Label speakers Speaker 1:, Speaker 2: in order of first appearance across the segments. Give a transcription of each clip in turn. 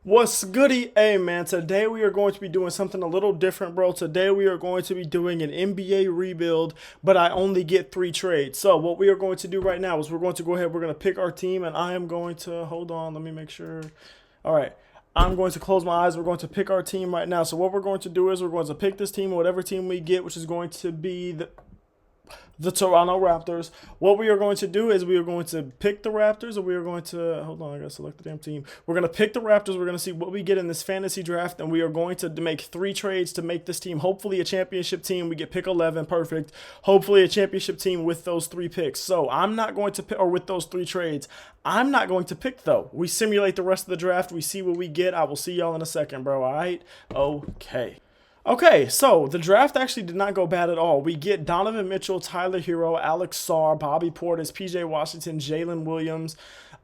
Speaker 1: What's goody? Hey man, today we are going to be doing something a little different, bro. Today we are going to be doing an NBA rebuild, but I only get three trades. So what we are going to do right now is we're going to go ahead, we're going to pick our team, and I am going to, hold on, let me make sure. All right. I'm going to close my eyes. We're going to pick our team right now. So what we're going to do is we're going to pick this team, whatever team we get, which is going to be the Toronto Raptors. What we are going to do is we are going to pick the Raptors, or we are going to hold on. I gotta select the damn team. We're gonna pick the Raptors. We're gonna see what we get in this fantasy draft, and we are going to make three trades to make this team hopefully a championship team. We get pick 11, perfect. Hopefully a championship team with those three picks. So I'm not going to pick, or with those three trades. I'm not going to pick though. We simulate the rest of the draft. We see what we get. I will see y'all in a second, bro. All right. Okay. Okay, so the draft actually did not go bad at all. We get Donovan Mitchell, Tyler Hero, Alex Sarr, Bobby Portis, PJ Washington, Jalen Williams,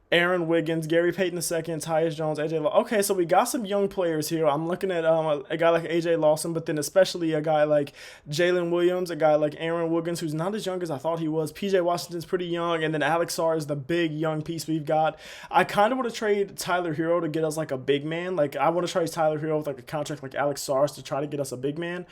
Speaker 1: Aaron Wiggins, Gary Payton II, Tyus Jones, AJ. Okay, so we got some young players here. I'm looking at a guy like AJ Lawson, but then especially a guy like Jalen Williams, a guy like Aaron Wiggins, who's not as young as I thought he was. PJ Washington's pretty young, and then Alex Sarr is the big young piece we've got. I kind of want to trade Tyler Hero to get us like a big man. Like I want to trade Tyler Hero with like a contract like Alex Sarr to try to get us a big man.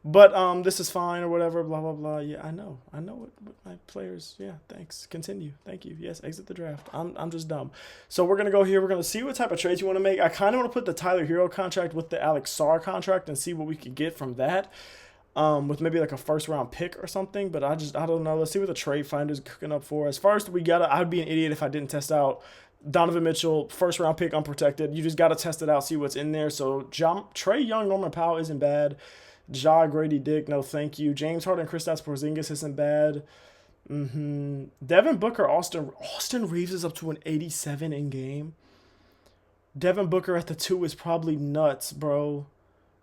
Speaker 1: But this is fine or whatever, blah blah blah. Yeah, I know what my players. Yeah, thanks. Continue. Thank you. Yes, exit the draft. I'm just dumb. So we're gonna go here. We're gonna see what type of trades you want to make. I kind of want to put the Tyler Hero contract with the Alex Sarr contract and see what we could get from that. With maybe like a first round pick or something. But I don't know. Let's see what the trade finder's cooking up for us. First, we gotta. I'd be an idiot if I didn't test out Donovan Mitchell, first round pick, unprotected. You just got to test it out, see what's in there. So Trae Young, Norman Powell isn't bad. Grady Dick, no thank you. James Harden, Kristaps Porzingis isn't bad. Devin Booker, Austin Reeves is up to an 87 in game. Devin Booker at the 2 is probably nuts, bro.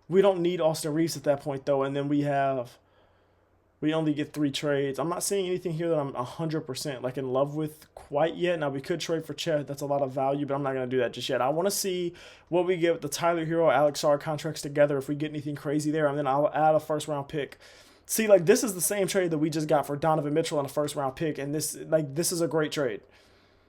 Speaker 1: We don't need Austin Reeves at that point though, and then we only get three trades. I'm not seeing anything here that I'm 100% like in love with quite yet. Now we could trade for Chet. That's a lot of value, but I'm not gonna do that just yet. I want to see what we get with the Tyler Hero, Alex Sarr contracts together. If we get anything crazy there, and then I'll add a first round pick. See, like this is the same trade that we just got for Donovan Mitchell and a first round pick, and this is a great trade.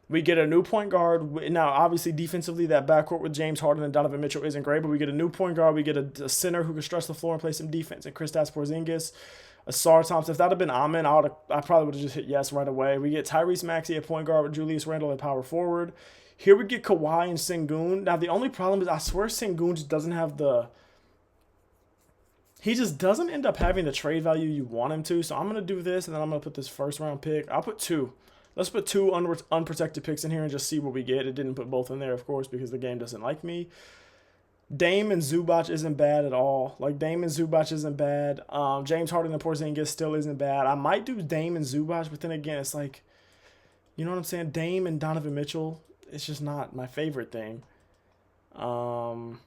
Speaker 1: We get a new point guard. Now, obviously, defensively, that backcourt with James Harden and Donovan Mitchell isn't great, but we get a new point guard. We get a center who can stretch the floor and play some defense, and Kristaps Porzingis, Asar Thompson. If that had been Amen, I probably would have just hit yes right away. We get Tyrese Maxey at point guard with Julius Randle at power forward. Here we get Kawhi and Sengun. Now, the only problem is I swear Sengun just doesn't have the. He just doesn't end up having the trade value you want him to. So I'm going to do this, and then I'm going to put this first round pick. I'll put two. Let's put two unprotected picks in here and just see what we get. It didn't put both in there, of course, because the game doesn't like me. Dame and Zubac isn't bad at all. Like, Dame and Zubac isn't bad. James Harden and Porzingis still isn't bad. I might do Dame and Zubac, but then again, it's like, you know what I'm saying? Dame and Donovan Mitchell, it's just not my favorite thing. I'm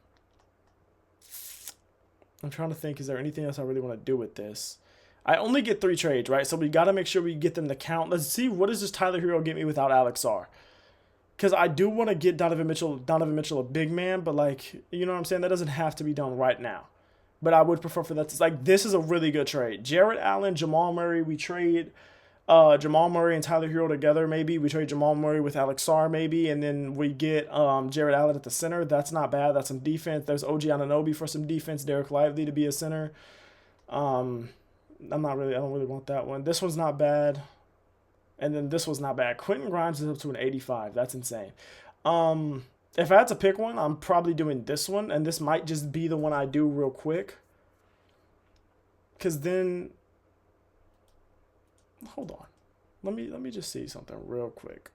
Speaker 1: trying to think, is there anything else I really want to do with this? I only get three trades, right? So we got to make sure we get them to count. Let's see, what does this Tyler Hero get me without Alex Sarr? Because I do want to get Donovan Mitchell a big man, but like, you know what I'm saying? That doesn't have to be done right now. But I would prefer for that to, like, this is a really good trade. Jarrett Allen, Jamal Murray, we trade Jamal Murray and Tyler Hero together, maybe. We trade Jamal Murray with Alex Sarr, maybe. And then we get Jarrett Allen at the center. That's not bad. That's some defense. There's OG Anunoby for some defense. Derek Lively to be a center. I don't really want that one. This one's not bad. And then this was not bad. Quentin Grimes is up to an 85. That's insane. If I had to pick one, I'm probably doing this one. And this might just be the one I do real quick. Because then, hold on. Let me just see something real quick.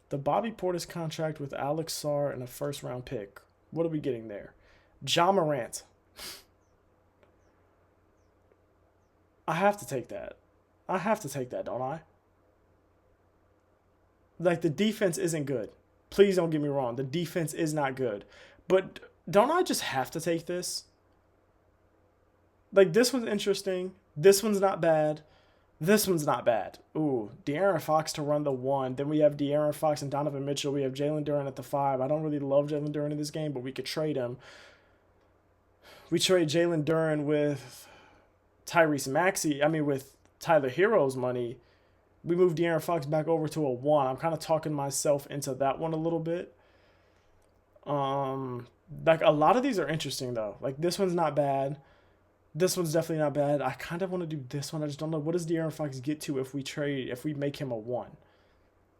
Speaker 1: The Bobby Portis contract with Alex Sarr and a first round pick. What are we getting there? Ja Morant. I have to take that. I have to take that, don't I? Like, the defense isn't good. Please don't get me wrong. The defense is not good. But don't I just have to take this? Like, this one's interesting. This one's not bad. This one's not bad. Ooh, De'Aaron Fox to run the 1. Then we have De'Aaron Fox and Donovan Mitchell. We have Jalen Duren at the 5. I don't really love Jalen Duren in this game, but we could trade him. We trade Jalen Duren with Tyrese Maxey. I mean, with Tyler Hero's money. We moved De'Aaron Fox back over to a 1. I'm kind of talking myself into that one a little bit. Like a lot of these are interesting though. Like this one's not bad. This one's definitely not bad. I kind of want to do this one. I just don't know. What does De'Aaron Fox get to if we make him a 1?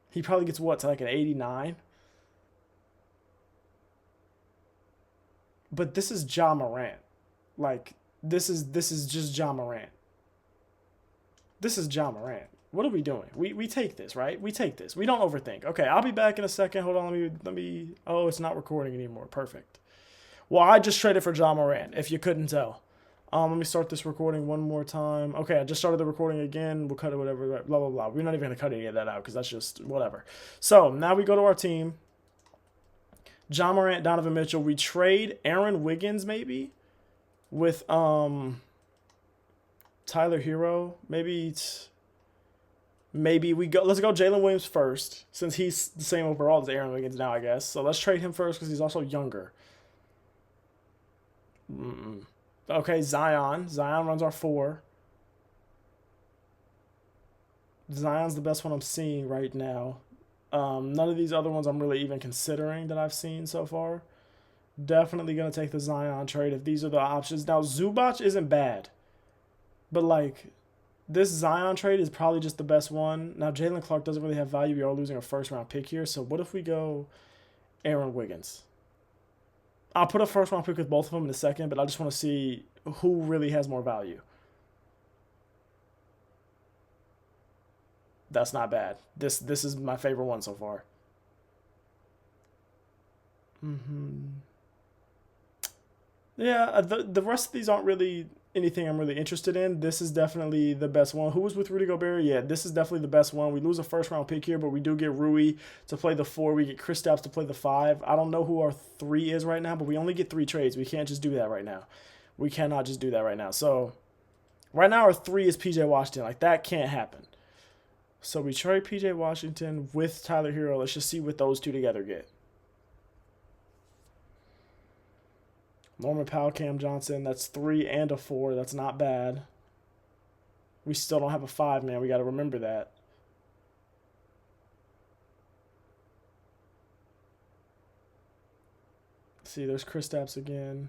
Speaker 1: He probably gets what, to like an 89? But this is Ja Morant. Like, this is just Ja Morant. This is Ja Morant. What are we doing? We take this, right? We take this. We don't overthink. Okay, I'll be back in a second. Hold on, let me oh, it's not recording anymore. Perfect. Well, I just traded for Ja Morant, if you couldn't tell. Let me start this recording one more time. Okay, I just started the recording again. We'll cut it, whatever, blah, blah, blah. We're not even going to cut any of that out because that's just whatever. So, now we go to our team. Ja Morant, Donovan Mitchell. We trade Aaron Wiggins, maybe, with Tyler Hero. Maybe we go. Let's go Jalen Williams first, since he's the same overall as Aaron Wiggins now, I guess. So, let's trade him first because he's also younger. Okay, Zion. Zion runs our 4. Zion's the best one I'm seeing right now. None of these other ones I'm really even considering that I've seen so far. Definitely going to take the Zion trade if these are the options. Now, Zubac isn't bad. But, like, this Zion trade is probably just the best one. Now, Jalen Clark doesn't really have value. We are losing a first-round pick here. So, what if we go Aaron Wiggins? I'll put a first-round pick with both of them in a second, but I just want to see who really has more value. That's not bad. This is my favorite one so far. Yeah, the rest of these aren't really anything I'm really interested in. This is definitely the best one. Who was with Rudy Gobert? Yeah, this is definitely the best one. We lose a first-round pick here, but we do get Rui to play the 4. We get Kristaps to play the 5. I don't know who our 3 is right now, but we only get 3 trades. We can't just do that right now. We cannot just do that right now. So, right now our 3 is PJ Washington. Like, that can't happen. So, we trade PJ Washington with Tyler Hero. Let's just see what those 2 together get. Norman Powell, Cam Johnson. That's 3 and a 4. That's not bad. We still don't have a 5, man. We got to remember that. See, there's Kristaps again.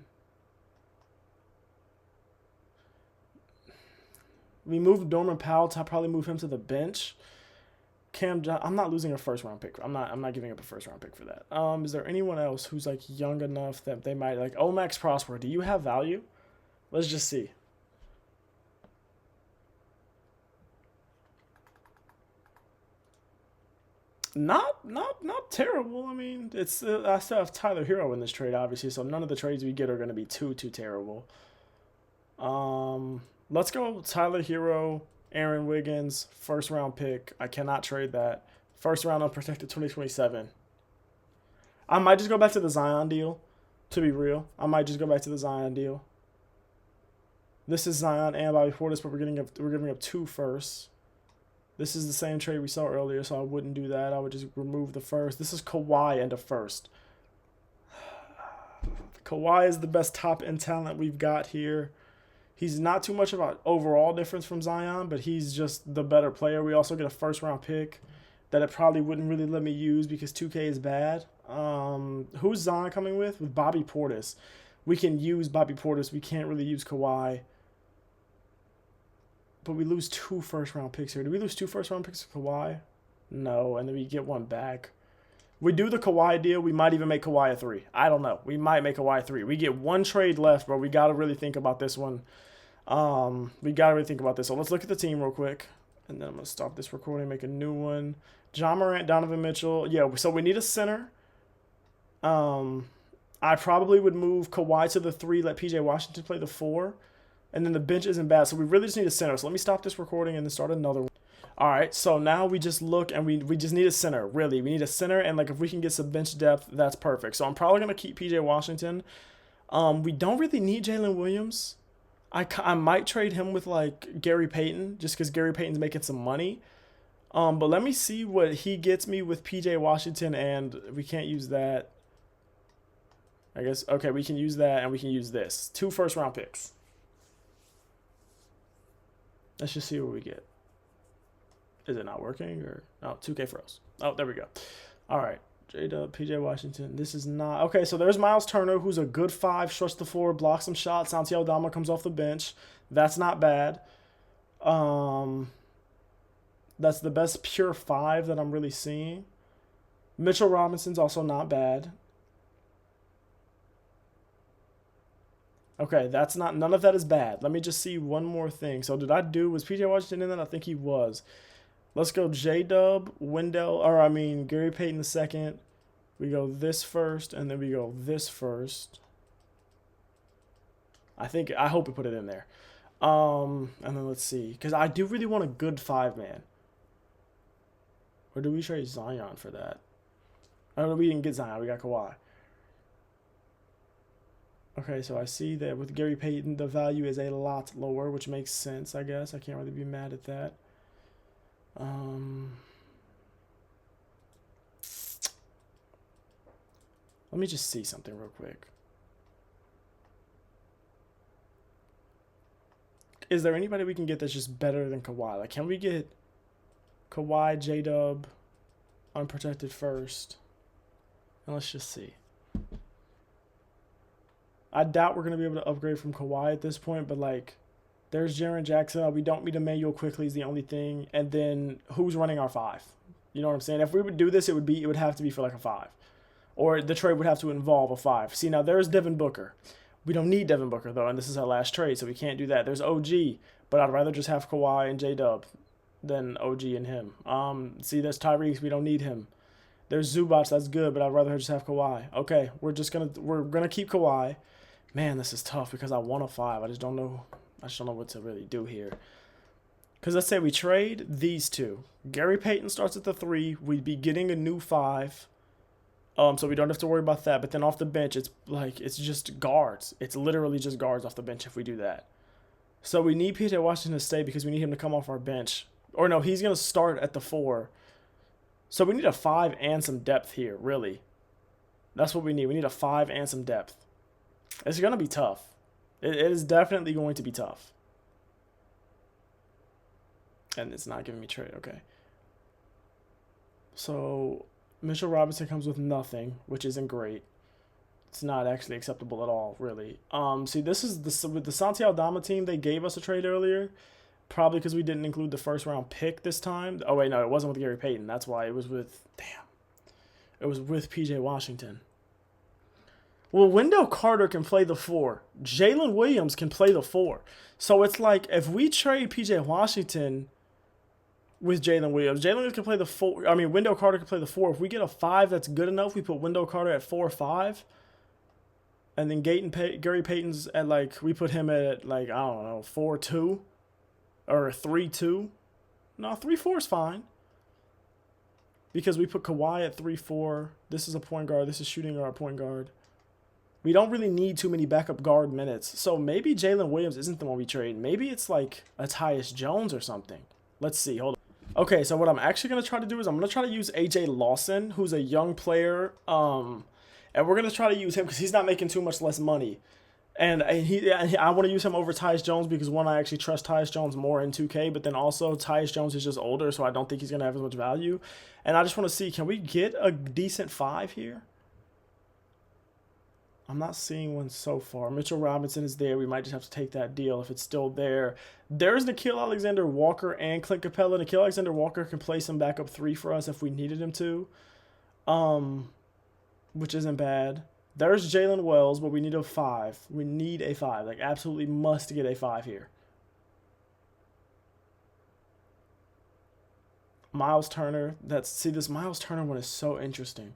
Speaker 1: We moved Norman Powell to probably move him to the bench. I'm not losing a first-round pick. I'm not giving up a first-round pick for that. Is there anyone else who's like young enough that they might like Max Prosper? Do you have value? Let's just see. Not terrible. I mean, it's I still have Tyler Hero in this trade, obviously, so none of the trades we get are going to be too terrible. Let's go Tyler Hero, Aaron Wiggins, first-round pick. I cannot trade that. First-round unprotected 2027. I might just go back to the Zion deal, to be real. I might just go back to the Zion deal. This is Zion and Bobby Portis, but we're giving up 2 firsts. This is the same trade we saw earlier, so I wouldn't do that. I would just remove the first. This is Kawhi and a first. Kawhi is the best top-end talent we've got here. He's not too much of an overall difference from Zion, but he's just the better player. We also get a first-round pick that it probably wouldn't really let me use because 2K is bad. Who's Zion coming with? With Bobby Portis. We can use Bobby Portis. We can't really use Kawhi. But we lose 2 first-round picks here. Do we lose 2 first-round picks to Kawhi? No, and then we get 1 back. We do the Kawhi deal. We might even make Kawhi a 3. I don't know. We might make Kawhi a 3. We get 1 trade left, but we got to really think about this one. We got to really think about this. So let's look at the team real quick. And then I'm going to stop this recording, make a new one. Ja Morant, Donovan Mitchell. Yeah, so we need a center. I probably would move Kawhi to the 3, let PJ Washington play the 4. And then the bench isn't bad. So we really just need a center. So let me stop this recording and then start another one. All right, so now we just look and we just need a center, really. We need a center, and like if we can get some bench depth, that's perfect. So I'm probably going to keep PJ Washington. We don't really need Jalen Williams. I might trade him with like Gary Payton just because Gary Payton's making some money. But let me see what he gets me with PJ Washington, and we can't use that. I guess, okay, we can use that, and we can use this. 2 first-round picks. Let's just see what we get. Is it not working? Or no, 2K froze. Oh, there we go. All right. J-Dub, PJ Washington. This is not... Okay, so there's Miles Turner, who's a good 5, stretch the floor, blocks some shots. Santi Aldama comes off the bench. That's not bad. That's the best pure 5 that I'm really seeing. Mitchell Robinson's also not bad. Okay, that's not... None of that is bad. Let me just see one more thing. So was PJ Washington in that? I think he was. Let's go J-Dub, Gary Payton the second. We go this first, and then we go this first. I hope we put it in there. And then let's see. Because I do really want a good 5-man. Or do we trade Zion for that? Oh, we didn't get Zion. We got Kawhi. Okay, so I see that with Gary Payton, the value is a lot lower, which makes sense, I guess. I can't really be mad at that. Let me just see something real quick. Is there anybody we can get that's just better than Kawhi? Like, can we get Kawhi, J-Dub, unprotected first? And let's just see. I doubt we're going to be able to upgrade from Kawhi at this point, but, like, there's Jaren Jackson. We don't need Emmanuel quickly is the only thing. And then who's running our 5? You know what I'm saying? If we would do this, it would have to be for, like, a 5. Or the trade would have to involve a 5. See, now there's Devin Booker. We don't need Devin Booker, though, and this is our last trade, so we can't do that. There's OG, but I'd rather just have Kawhi and J-Dub than OG and him. See, there's Tyrese. We don't need him. There's Zubac. That's good, but I'd rather just have Kawhi. Okay, we're gonna keep Kawhi. Man, this is tough because I want a 5. I just don't know what to really do here. Because let's say we trade these two. Gary Payton starts at the 3. We'd be getting a new 5. So we don't have to worry about that. But then off the bench, it's just guards. It's literally just guards off the bench if we do that. So we need PJ Washington to stay because we need him to come off our bench. Or no, he's going to start at the 4. So we need a 5 and some depth here, really. That's what we need. We need a 5 and some depth. It's going to be tough. It is definitely going to be tough. And it's not giving me trade. Okay. So Mitchell Robinson comes with nothing, which isn't great. It's not actually acceptable at all, really. See, this is with the Santi Aldama team. They gave us a trade earlier, probably because we didn't include the first round pick this time. Oh wait, no, it wasn't with Gary Payton. That's why it was with. Damn, it was with PJ Washington. Well, Wendell Carter can play the 4. Jalen Williams can play the 4. So it's like if we trade PJ Washington with Jalen Williams can play the 4. I mean, Wendell Carter can play the 4. If we get a 5 that's good enough, we put Wendell Carter at 4-5. And then Gary Payton's at, like, we put him at, like, I don't know, 4-2 or 3-2. No, 3-4 is fine. Because we put Kawhi at 3-4. This is a point guard. This is shooting guard, point guard. We don't really need too many backup guard minutes. So maybe Jalen Williams isn't the one we trade. Maybe it's like a Tyus Jones or something. Let's see. Hold on. Okay, so what I'm actually going to try to do is I'm going to try to use AJ Lawson, who's a young player. And we're going to try to use him because he's not making too much less money. And I want to use him over Tyus Jones because, one, I actually trust Tyus Jones more in 2K. But then also Tyus Jones is just older, so I don't think he's going to have as much value. And I just want to see, can we get a decent 5 here? I'm not seeing one so far. Mitchell Robinson is there. We might just have to take that deal if it's still there. There's Nickeil Alexander-Walker and Clint Capella. Nickeil Alexander-Walker can play some backup 3 for us if we needed him to, which isn't bad. There's Jalen Wells, but we need a 5. We need a 5. Like, absolutely must get a 5 here. Miles Turner. This Miles Turner one is so interesting.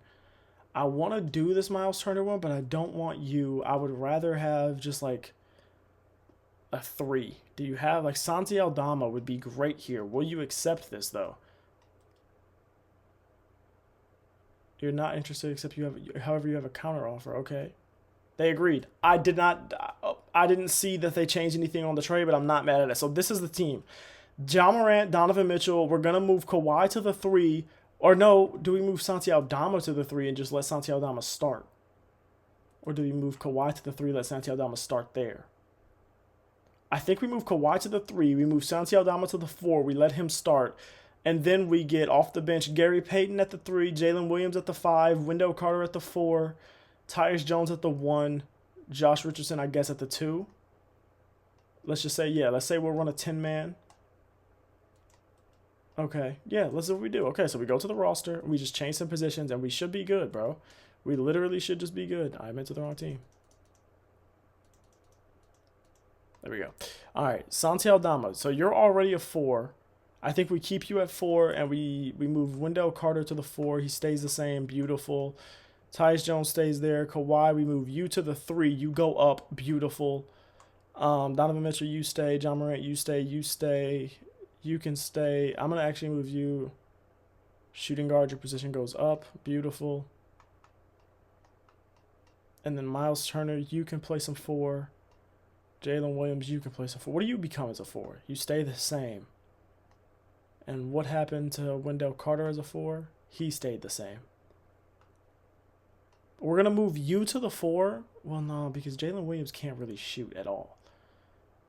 Speaker 1: I want to do this Miles Turner one, but I don't want you. I would rather have just like a 3. Do you have like Santi Aldama would be great here. Will you accept this though? You're not interested except however you have a counter offer. Okay. They agreed. I didn't see that they changed anything on the trade, but I'm not mad at it. So this is the team. Ja Morant, Donovan Mitchell. We're going to move Kawhi to the 3. Or no, do we move Santi Aldama to the 3 and just let Santi Aldama start? Or do we move Kawhi to the 3, let Santi Aldama start there? I think we move Kawhi to the 3. We move Santi Aldama to the 4. We let him start. And then we get off the bench Gary Payton at the 3, Jalen Williams at the 5, Wendell Carter at the 4, Tyus Jones at the 1, Josh Richardson, I guess, at the 2. Let's just say, yeah, let's say we'll run a 10-man. Okay, yeah, let's see what we do. Okay, so we go to the roster, we just change some positions, and we should be good, bro. We literally should just be good. I meant to the wrong team. There we go. All right, Santi Aldama. So you're already a 4. I think we keep you at 4, and we move Wendell Carter to the 4. He stays the same. Beautiful. Tyus Jones stays there. Kawhi, we move you to the 3. You go up. Beautiful. Donovan Mitchell, you stay. John Morant, you stay. You stay. You can stay. I'm going to actually move you. Shooting guard, your position goes up. Beautiful. And then Miles Turner, you can play some 4. Jalen Williams, you can play some 4. What do you become as a 4? You stay the same. And what happened to Wendell Carter as a 4? He stayed the same. We're going to move you to the 4. Well, no, because Jalen Williams can't really shoot at all.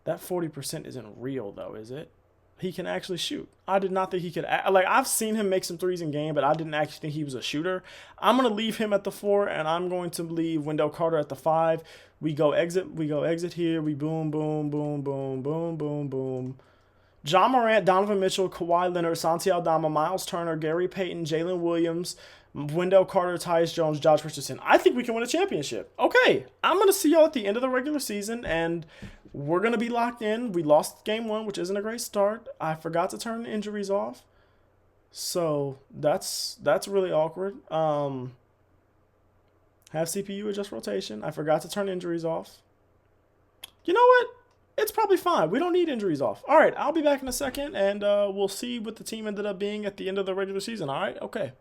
Speaker 1: That 40% isn't real, though, is it? He can actually shoot. I did not think he could. Like, I've seen him make some threes in game, but I didn't actually think he was a shooter. I'm going to leave him at the 4, and I'm going to leave Wendell Carter at the 5. We go exit here. We boom, boom, boom, boom, boom, boom, boom. John Morant, Donovan Mitchell, Kawhi Leonard, Santi Aldama, Miles Turner, Gary Payton, Jalen Williams, Wendell Carter, Tyus Jones, Josh Richardson. I think we can win a championship. Okay, I'm going to see y'all at the end of the regular season, and we're going to be locked in. We lost game 1, which isn't a great start. I forgot to turn injuries off. So that's really awkward. Have CPU adjust rotation. I forgot to turn injuries off. You know what? It's probably fine. We don't need injuries off. All right, I'll be back in a second, and we'll see what the team ended up being at the end of the regular season. All right? Okay.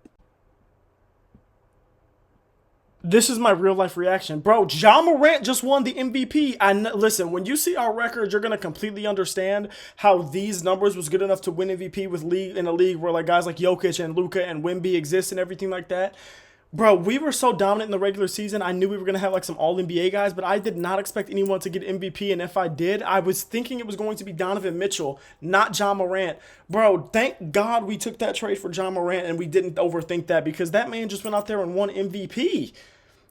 Speaker 1: This is my real-life reaction. Bro, John Morant just won the MVP. Listen, when you see our records, you're going to completely understand how these numbers was good enough to win MVP in a league where like guys like Jokic and Luka and Wemby exist and everything like that. Bro, we were so dominant in the regular season. I knew we were going to have like some all-NBA guys, but I did not expect anyone to get MVP. And if I did, I was thinking it was going to be Donovan Mitchell, not John Morant. Bro, thank God we took that trade for John Morant and we didn't overthink that, because that man just went out there and won MVP.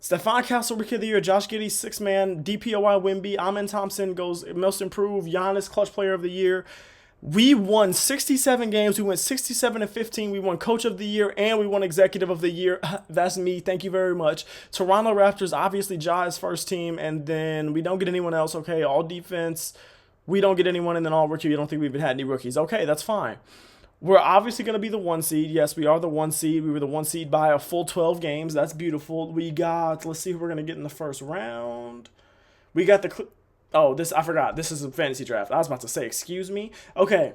Speaker 1: Stephon Castle, Rookie of the Year, Josh Giddey, 6-man, DPOY Wemby, Amen Thompson goes Most Improved, Giannis, Clutch Player of the Year. We won 67 games. We went 67-15. We won Coach of the Year, and we won Executive of the Year. That's me. Thank you very much. Toronto Raptors, obviously Ja's first team, and then we don't get anyone else. Okay, all defense. We don't get anyone, and then all rookie. I don't think we've had any rookies. Okay, that's fine. We're obviously going to be the 1 seed. Yes, we are the 1 seed. We were the 1 seed by a full 12 games. That's beautiful. We got, let's see who we're going to get in the first round. We got the... I forgot. This is a fantasy draft. I was about to say, excuse me. Okay.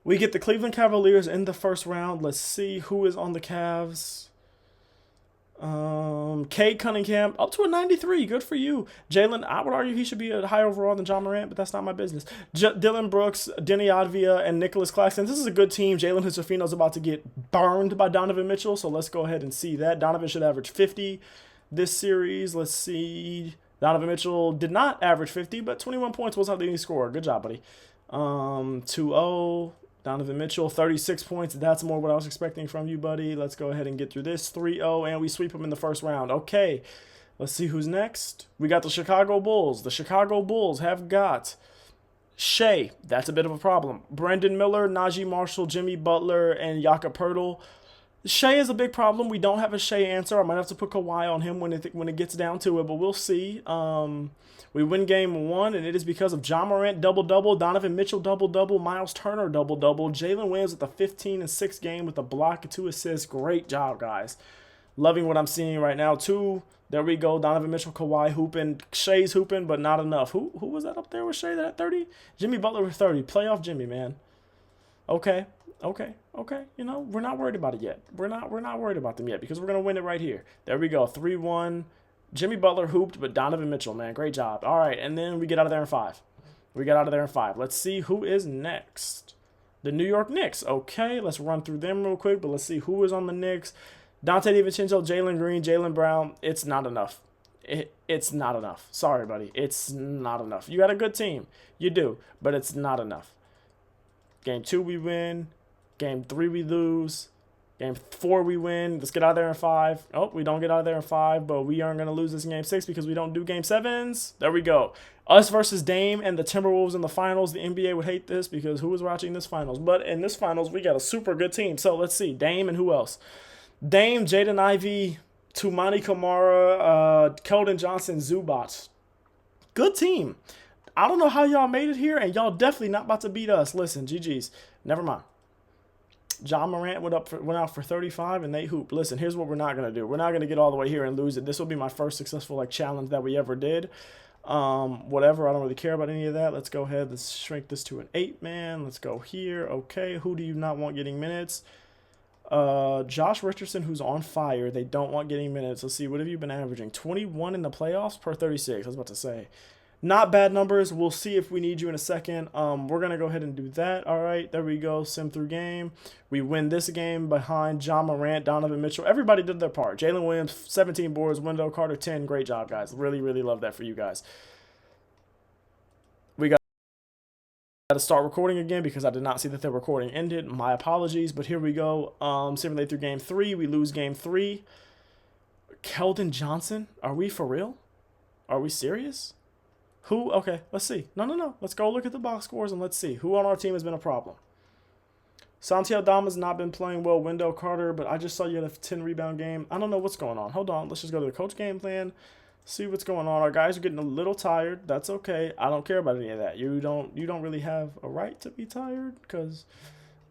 Speaker 1: We get the Cleveland Cavaliers in the first round. Let's see who is on the Cavs. Cade Cunningham, up to a 93. Good for you. Jalen, I would argue he should be a higher overall than John Morant, but that's not my business. Dylan Brooks, Denny Advia, and Nicholas Claxton. This is a good team. Jalen Hood-Schifino is about to get burned by Donovan Mitchell, so let's go ahead and see that. Donovan should average 50 this series. Let's see. Donovan Mitchell did not average 50, but 21 points was our leading scorer. Good job, buddy. 2-0. Donovan Mitchell, 36 points. That's more what I was expecting from you, buddy. Let's go ahead and get through this. 3-0, and we sweep him in the first round. Okay, let's see who's next. We got the Chicago Bulls. The Chicago Bulls have got Shea. That's a bit of a problem. Brandon Miller, Najee Marshall, Jimmy Butler, and Jakob Poeltl. Shea is a big problem. We don't have a Shea answer. I might have to put Kawhi on him when it gets down to it, but we'll see. We win game 1, and it is because of John Morant double-double, Donovan Mitchell double-double, Miles Turner double-double, Jalen Williams with a 15-6 game with a block and 2 assists. Great job, guys. Loving what I'm seeing right now, too. There we go. Donovan Mitchell, Kawhi hooping. Shea's hooping, but not enough. Who was that up there with Shea that at 30? Jimmy Butler with 30. Playoff Jimmy, man. Okay. You know, we're not worried about it yet. We're not worried about them yet because we're going to win it right here. There we go. 3-1. Jimmy Butler hooped, but Donovan Mitchell, man, great job. All right, and then we get out of there in 5. Let's see who is next. The New York Knicks. Okay, let's run through them real quick, but let's see who is on the Knicks. Dante DiVincenzo, Jalen Green, Jaylen Brown. It's not enough. It's not enough. Sorry, buddy. It's not enough. You got a good team. You do, but it's not enough. Game 2 we win. Game 3 we lose. Game 4 we win. Let's get out of there in 5. Oh, we don't get out of there in 5, but we aren't going to lose this in Game 6 because we don't do Game 7s. There we go. Us versus Dame and the Timberwolves in the finals. The NBA would hate this because who was watching this finals? But in this finals, we got a super good team. So let's see. Dame and who else? Dame, Jaden Ivey, Toumani Camara, Keldon Johnson, Zubac. Good team. I don't know how y'all made it here, and y'all definitely not about to beat us. Listen, GG's. Never mind. John Morant went out for 35, and they hooped. Listen, here's what we're not going to do. We're not going to get all the way here and lose it. This will be my first successful challenge that we ever did. Whatever, I don't really care about any of that. Let's go ahead. Let's shrink this to an 8-man. Let's go here. Okay, who do you not want getting minutes? Josh Richardson, who's on fire. They don't want getting minutes. Let's see, what have you been averaging? 21 in the playoffs per 36. I was about to say. Not bad numbers. We'll see if we need you in a second. We're going to go ahead and do that. All right, there we go. Sim through game. We win this game behind John Morant, Donovan Mitchell. Everybody did their part. Jalen Williams, 17 boards. Wendell Carter, 10. Great job, guys. Really, really love that for you guys. We got to start recording again because I did not see that the recording ended. My apologies, but here we go. Simulate through game 3. We lose game 3. Keldon Johnson? Are we for real? Are we serious? Who? Okay, let's see. No. Let's go look at the box scores and let's see. Who on our team has been a problem? Santi Aldama's not been playing well. Wendell Carter, but I just saw you had a 10-rebound game. I don't know what's going on. Hold on. Let's just go to the coach game plan. See what's going on. Our guys are getting a little tired. That's okay. I don't care about any of that. You don't really have a right to be tired because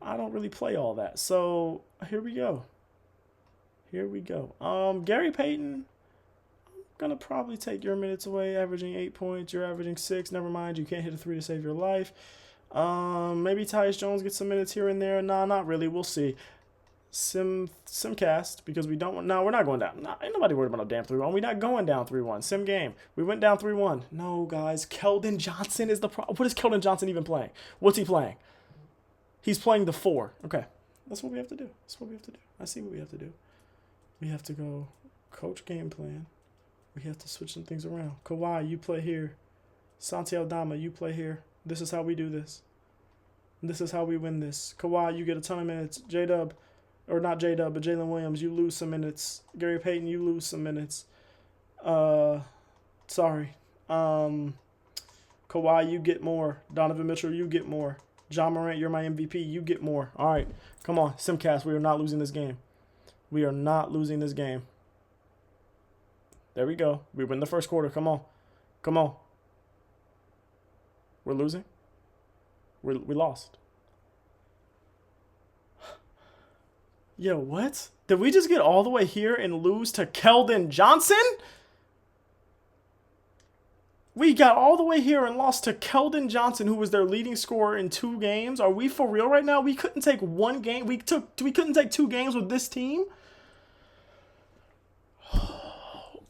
Speaker 1: I don't really play all that. So here we go. Gary Payton. Gonna probably take your minutes away, averaging 8 points. You're averaging 6. Never mind, you can't hit a 3 to save your life. Maybe Tyus Jones gets some minutes here and there. Nah, not really. We'll see. Simcast, because we don't want. No, we're not going down. Nah, ain't nobody worried about no damn 3-1. We're not going down 3-1. Sim game. We went down 3-1. No, guys. Keldon Johnson is the problem. What is Keldon Johnson even playing? What's he playing? He's playing the 4. Okay, that's what we have to do. I see what we have to do. We have to go coach game plan. We have to switch some things around. Kawhi, you play here. Santi Aldama, you play here. This is how we do this. This is how we win this. Kawhi, you get a ton of minutes. J-Dub, or not J-Dub, but Jalen Williams, you lose some minutes. Gary Payton, you lose some minutes. Sorry. Kawhi, you get more. Donovan Mitchell, you get more. John Morant, you're my MVP. You get more. All right, come on. Simcast, we are not losing this game. We are not losing this game. There we go. We win the first quarter. Come on. We're losing. We lost. Yo, what? Did we just get all the way here and lose to Keldon Johnson? We got all the way here and lost to Keldon Johnson, who was their leading scorer in 2 games. Are we for real right now? We couldn't take 1 game. We couldn't take 2 games with this team.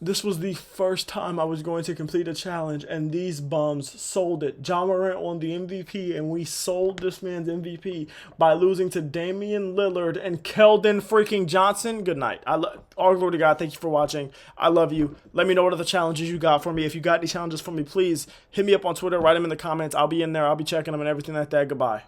Speaker 1: This was the first time I was going to complete a challenge, and these bums sold it. John Morant won the MVP, and we sold this man's MVP by losing to Damian Lillard and Keldon freaking Johnson. Good night. All glory to God. Thank you for watching. I love you. Let me know what other challenges you got for me. If you got any challenges for me, please hit me up on Twitter. Write them in the comments. I'll be in there. I'll be checking them and everything like that. Goodbye.